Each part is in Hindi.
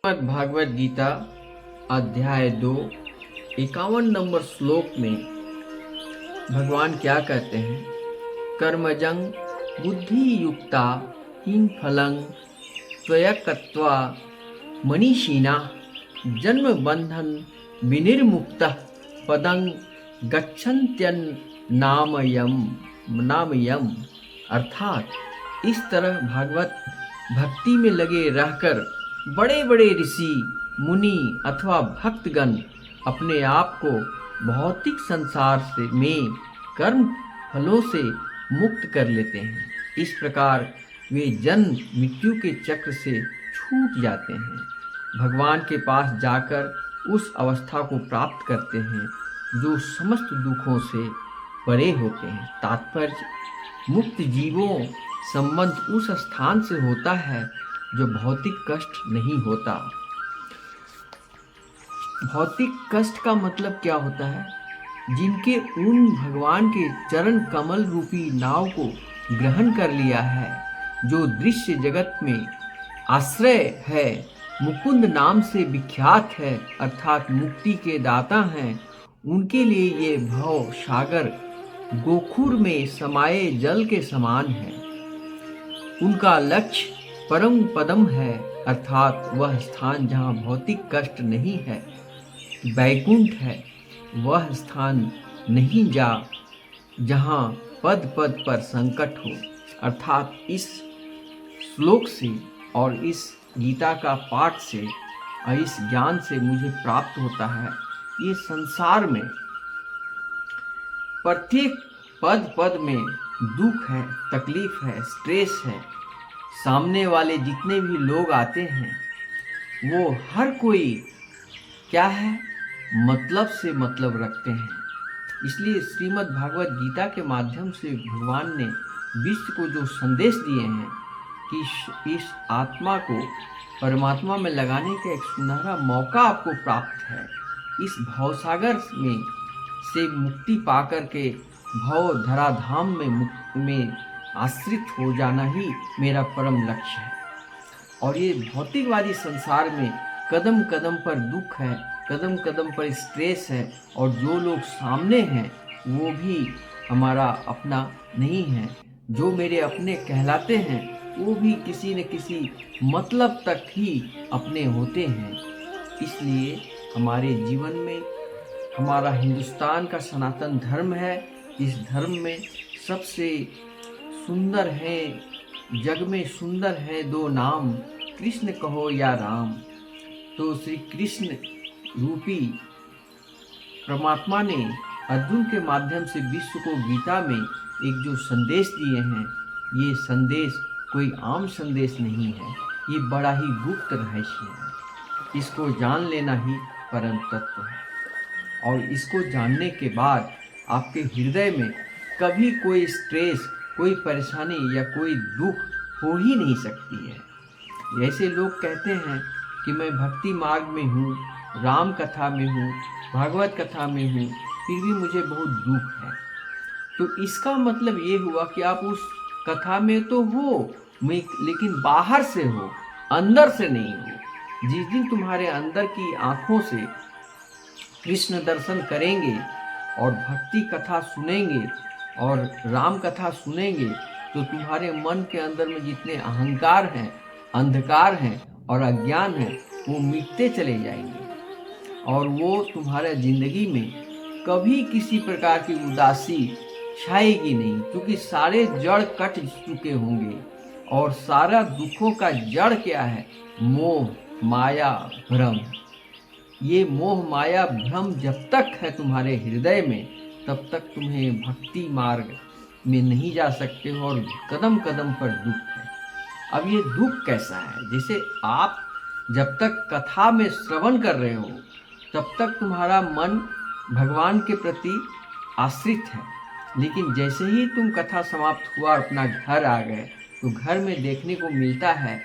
श्रीमद् भागवत गीता अध्याय 2 51 नंबर श्लोक में भगवान क्या कहते हैं? कर्मजं बुद्धि युक्ता हिं फलं त्वयक्त्वा मनीषिणा जन्म बंधन विनिर्मुक्तः पदं नामयम। अर्थात इस तरह भागवत भक्ति में लगे रहकर बड़े बड़े ऋषि मुनि अथवा भक्तगण अपने आप को भौतिक संसार में कर्म फलों से मुक्त कर लेते हैं। इस प्रकार वे जन्म मृत्यु के चक्र से छूट जाते हैं, भगवान के पास जाकर उस अवस्था को प्राप्त करते हैं जो समस्त दुखों से परे होते हैं। तात्पर्य, मुक्त जीवों संबंध उस स्थान से होता है जो भौतिक कष्ट नहीं होता। भौतिक कष्ट का मतलब क्या होता है? जिनके उन भगवान के चरण कमल रूपी नाव को ग्रहण कर लिया है, जो दृश्य जगत में आश्रय है, मुकुंद नाम से विख्यात है, अर्थात मुक्ति के दाता हैं, उनके लिए ये भव सागर गोखुर में समाये जल के समान है। उनका लक्ष्य परम पदम है, अर्थात वह स्थान जहाँ भौतिक कष्ट नहीं है, वैकुंठ है। वह स्थान नहीं जहाँ पद पद पर संकट हो। अर्थात इस श्लोक से और इस गीता का पाठ से और इस ज्ञान से मुझे प्राप्त होता है, ये संसार में प्रत्येक पद पद में दुख है, तकलीफ है, स्ट्रेस है। सामने वाले जितने भी लोग आते हैं वो हर कोई क्या है, मतलब से मतलब रखते हैं। इसलिए श्रीमद् भागवत गीता के माध्यम से भगवान ने विश्व को जो संदेश दिए हैं कि इस आत्मा को परमात्मा में लगाने का एक सुनहरा मौका आपको प्राप्त है। इस भवसागर में से मुक्ति पाकर के भव धराधाम में आश्रित हो जाना ही मेरा परम लक्ष्य है। और ये भौतिकवादी संसार में कदम कदम पर दुख है, कदम कदम पर स्ट्रेस है, और जो लोग सामने हैं वो भी हमारा अपना नहीं है। जो मेरे अपने कहलाते हैं वो भी किसी न किसी मतलब तक ही अपने होते हैं। इसलिए हमारे जीवन में हमारा हिंदुस्तान का सनातन धर्म है। इस धर्म में सबसे सुंदर है, जग में सुंदर है दो नाम, कृष्ण कहो या राम। तो श्री कृष्ण रूपी परमात्मा ने अर्जुन के माध्यम से विश्व को गीता में एक जो संदेश दिए हैं, ये संदेश कोई आम संदेश नहीं है, ये बड़ा ही गुप्त रहस्य है। इसको जान लेना ही परम तत्व है, और इसको जानने के बाद आपके हृदय में कभी कोई स्ट्रेस, कोई परेशानी या कोई दुख हो ही नहीं सकती है। ऐसे लोग कहते हैं कि मैं भक्ति मार्ग में हूँ, राम कथा में हूँ, भागवत कथा में हूँ, फिर भी मुझे बहुत दुख है। तो इसका मतलब ये हुआ कि आप उस कथा में तो हो, लेकिन बाहर से हो, अंदर से नहीं हो। जिस दिन तुम्हारे अंदर की आँखों से कृष्ण दर्शन करेंगे और भक्ति कथा सुनेंगे और राम कथा सुनेंगे, तो तुम्हारे मन के अंदर में जितने अहंकार हैं, अंधकार हैं और अज्ञान हैं, वो मिटते चले जाएंगे, और वो तुम्हारे जिंदगी में कभी किसी प्रकार की उदासी छाएगी नहीं, क्योंकि सारे जड़ कट चुके होंगे। और सारा दुखों का जड़ क्या है? मोह, माया, भ्रम। ये मोह, माया, भ्रम जब तक है तुम्हारे हृदय में, तब तक तुम्हें भक्ति मार्ग में नहीं जा सकते हो, और कदम कदम पर दुख है। अब ये दुख कैसा है? जैसे आप जब तक कथा में श्रवण कर रहे हो, तब तक तुम्हारा मन भगवान के प्रति आश्रित है, लेकिन जैसे ही तुम कथा समाप्त हुआ और अपना घर आ गए, तो घर में देखने को मिलता है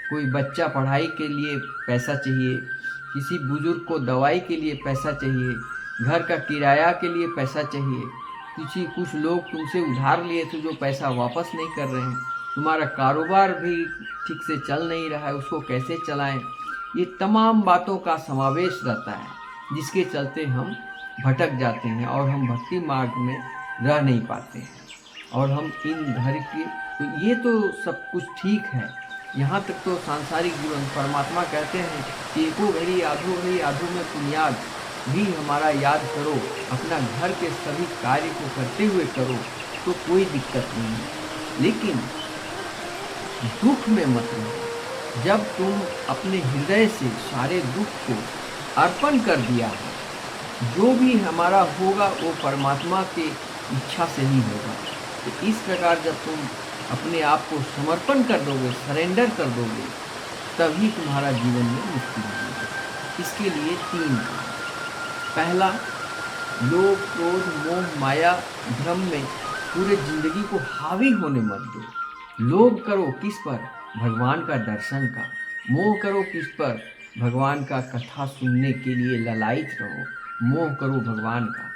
कोई बच्चा पढ़ाई के लिए पैसा चाहिए, किसी बुजुर्ग को दवाई के लिए पैसा चाहिए, घर का किराया के लिए पैसा चाहिए, कुछ लोग तुमसे उधार लिए थे जो पैसा वापस नहीं कर रहे हैं, तुम्हारा कारोबार भी ठीक से चल नहीं रहा है, उसको कैसे चलाएं, ये तमाम बातों का समावेश रहता है, जिसके चलते हम भटक जाते हैं और हम भक्ति मार्ग में रह नहीं पाते हैं। और हम इन घर के तो ये तो सब कुछ ठीक है, यहाँ तक तो सांसारिक जीवन परमात्मा कहते हैं कि एको घड़ी आधो में पुण्याद भी हमारा याद करो, अपना घर के सभी कार्य को करते हुए करो तो कोई दिक्कत नहीं है। लेकिन दुख में मत रहो। जब तुम अपने हृदय से सारे दुख को अर्पण कर दिया है, जो भी हमारा होगा वो परमात्मा के इच्छा से ही होगा। तो इस प्रकार जब तुम अपने आप को समर्पण कर दोगे, सरेंडर कर दोगे, तभी तुम्हारा जीवन में मुक्ति मिलेगी। इसके लिए 3 काम। पहला, लोभ, क्रोध, मोह, माया, भ्रम में पूरे जिंदगी को हावी होने मत दो। लोभ करो किस पर? भगवान का दर्शन का। मोह करो किस पर? भगवान का कथा सुनने के लिए ललायित रहो, मोह करो भगवान का।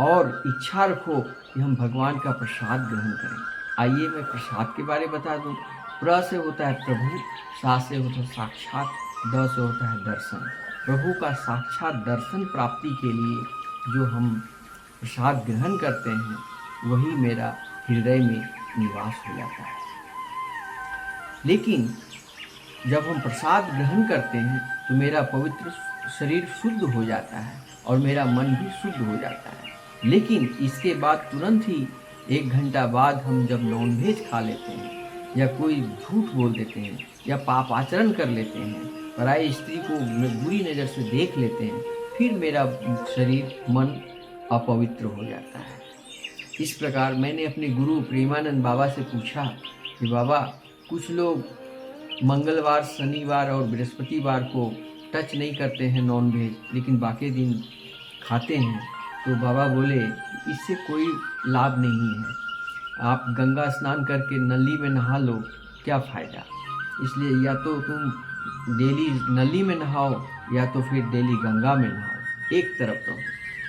और इच्छा रखो कि हम भगवान का प्रसाद ग्रहण करें। आइए मैं प्रसाद के बारे में बता दूं। प्र से होता है प्रभु, सा से होता है साक्षात, द से होता है दर्शन। प्रभु का साक्षात दर्शन प्राप्ति के लिए जो हम प्रसाद ग्रहण करते हैं, वही मेरा हृदय में निवास हो जाता है। लेकिन जब हम प्रसाद ग्रहण करते हैं तो मेरा पवित्र शरीर शुद्ध हो जाता है और मेरा मन भी शुद्ध हो जाता है। लेकिन इसके बाद तुरंत ही 1 घंटा बाद हम जब नॉनवेज खा लेते हैं या कोई झूठ बोल देते हैं या पाप आचरण कर लेते हैं, पराई स्त्री को बुरी नज़र से देख लेते हैं, फिर मेरा शरीर मन अपवित्र हो जाता है। इस प्रकार मैंने अपने गुरु प्रेमानंद बाबा से पूछा कि बाबा, कुछ लोग मंगलवार, शनिवार और बृहस्पतिवार को टच नहीं करते हैं नॉनवेज, लेकिन बाकी दिन खाते हैं। तो बाबा बोले इससे कोई लाभ नहीं है, आप गंगा स्नान करके नली में नहा लो, क्या फ़ायदा। इसलिए या तो तुम डेली नली में नहाओ या तो फिर डेली गंगा में नहाओ, एक तरफ रहो।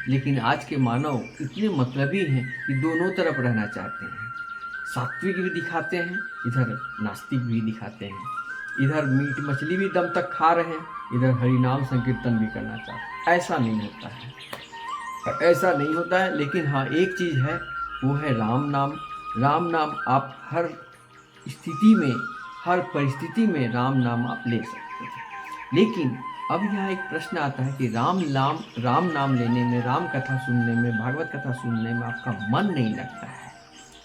लेकिन आज के मानव इतने मतलबी हैं कि दोनों तरफ रहना चाहते हैं। सात्विक भी दिखाते हैं, इधर नास्तिक भी दिखाते हैं, इधर मीट मछली भी दम तक खा रहे हैं, इधर हरिनाम संकीर्तन भी करना चाहते हैं। ऐसा नहीं होता है, ऐसा नहीं होता है। लेकिन हाँ, एक चीज़ है, वो है राम नाम। राम नाम आप हर स्थिति में, हर परिस्थिति में राम नाम आप ले सकते हैं। लेकिन अब यहाँ एक प्रश्न आता है कि राम नाम लेने में, राम कथा सुनने में, भागवत कथा सुनने में आपका मन नहीं लगता है।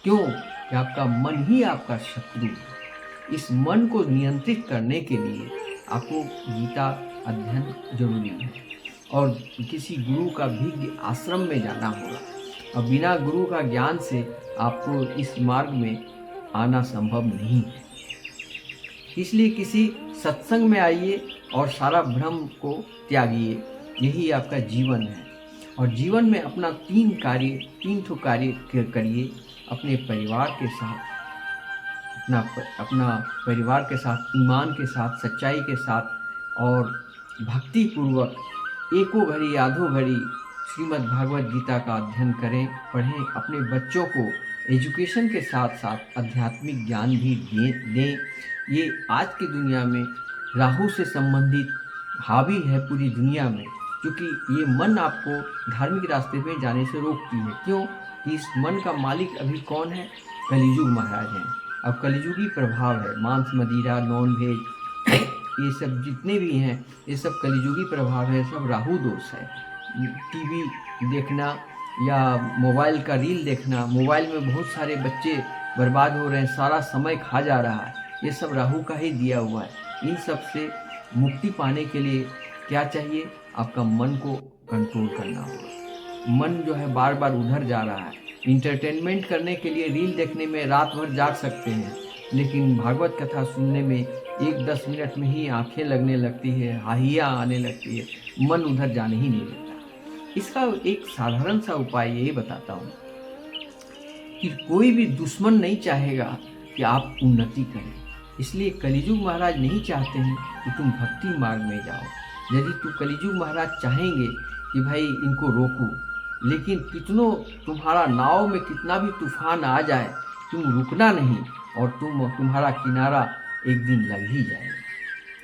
क्यों? कि आपका मन ही आपका शत्रु है। इस मन को नियंत्रित करने के लिए आपको गीता अध्ययन जरूरी है और किसी गुरु का भी आश्रम में जाना होगा। और बिना गुरु का ज्ञान से आपको इस मार्ग में आना संभव नहीं है। इसलिए किसी सत्संग में आइए और सारा भ्रम को त्यागिए, यही आपका जीवन है। और जीवन में अपना 3 कार्य करिए, अपने परिवार के साथ, अपना परिवार के साथ, ईमान के साथ, सच्चाई के साथ और भक्ति पूर्वक एको घड़ी आधो घड़ी श्रीमद् भागवत गीता का अध्ययन करें, पढ़ें। अपने बच्चों को एजुकेशन के साथ साथ आध्यात्मिक ज्ञान भी दें। ये आज की दुनिया में राहु से संबंधित हावी है पूरी दुनिया में, क्योंकि ये मन आपको धार्मिक रास्ते में जाने से रोकती है। क्यों? इस मन का मालिक अभी कौन है? कलिजुग महाराज हैं। अब कलिजुगी प्रभाव है, मांस मदिरा, नॉन वेज, ये सब जितने भी हैं, ये सब कलिजुगी प्रभाव है, सब राहु दोष है। टीवी देखना या मोबाइल का रील देखना, मोबाइल में बहुत सारे बच्चे बर्बाद हो रहे हैं, सारा समय खा जा रहा है, ये सब राहु का ही दिया हुआ है। इन सब से मुक्ति पाने के लिए क्या चाहिए? आपका मन को कंट्रोल करना होगा। मन जो है बार बार उधर जा रहा है। इंटरटेनमेंट करने के लिए रील देखने में रात भर जाग सकते हैं, लेकिन भागवत कथा सुनने में 1-10 मिनट में ही आंखें लगने लगती है, हाहिया आने लगती है, मन उधर जाने ही नहीं देता। इसका एक साधारण सा उपाय यही बताता हूँ कि कोई भी दुश्मन नहीं चाहेगा कि आप उन्नति करें। इसलिए कलिजुग महाराज नहीं चाहते हैं कि तुम भक्ति मार्ग में जाओ। यदि तुम कलिजुग महाराज चाहेंगे कि भाई इनको रोको, लेकिन कितनों तुम्हारा नाव में कितना भी तूफान आ जाए, तुम रुकना नहीं और तुम्हारा किनारा एक दिन लग ही जाएगा।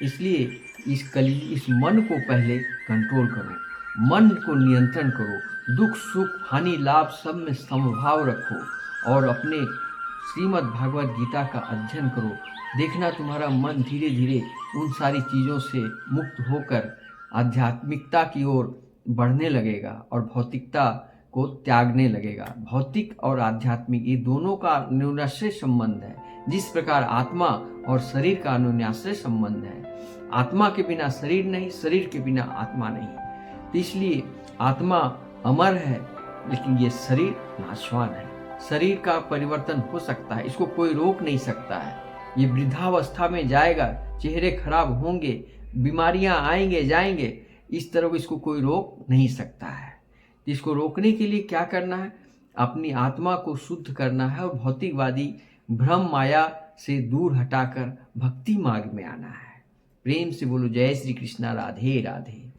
इसलिए इस मन को पहले कंट्रोल करो, मन को नियंत्रण करो, दुख सुख हानि लाभ सब में समभाव रखो और अपने श्रीमद् भागवत गीता का अध्ययन करो। देखना तुम्हारा मन धीरे धीरे उन सारी चीज़ों से मुक्त होकर आध्यात्मिकता की ओर बढ़ने लगेगा और भौतिकता को त्यागने लगेगा। भौतिक और आध्यात्मिक ये दोनों का अन्योन्याश्रय संबंध है। जिस प्रकार आत्मा और शरीर का अन्योन्याश्रय संबंध है, आत्मा के बिना शरीर नहीं, शरीर के बिना आत्मा नहीं। तो इसलिए आत्मा अमर है, लेकिन ये शरीर नाशवान है। शरीर का परिवर्तन हो सकता है, इसको कोई रोक नहीं सकता है। ये वृद्धावस्था में जाएगा, चेहरे खराब होंगे, बीमारियां आएंगे जाएंगे, इस तरह इसको कोई रोक नहीं सकता है। इसको रोकने के लिए क्या करना है? अपनी आत्मा को शुद्ध करना है और भौतिकवादी भ्रम माया से दूर हटाकर भक्ति मार्ग में आना है। प्रेम से बोलो जय श्री कृष्णा, राधे राधे।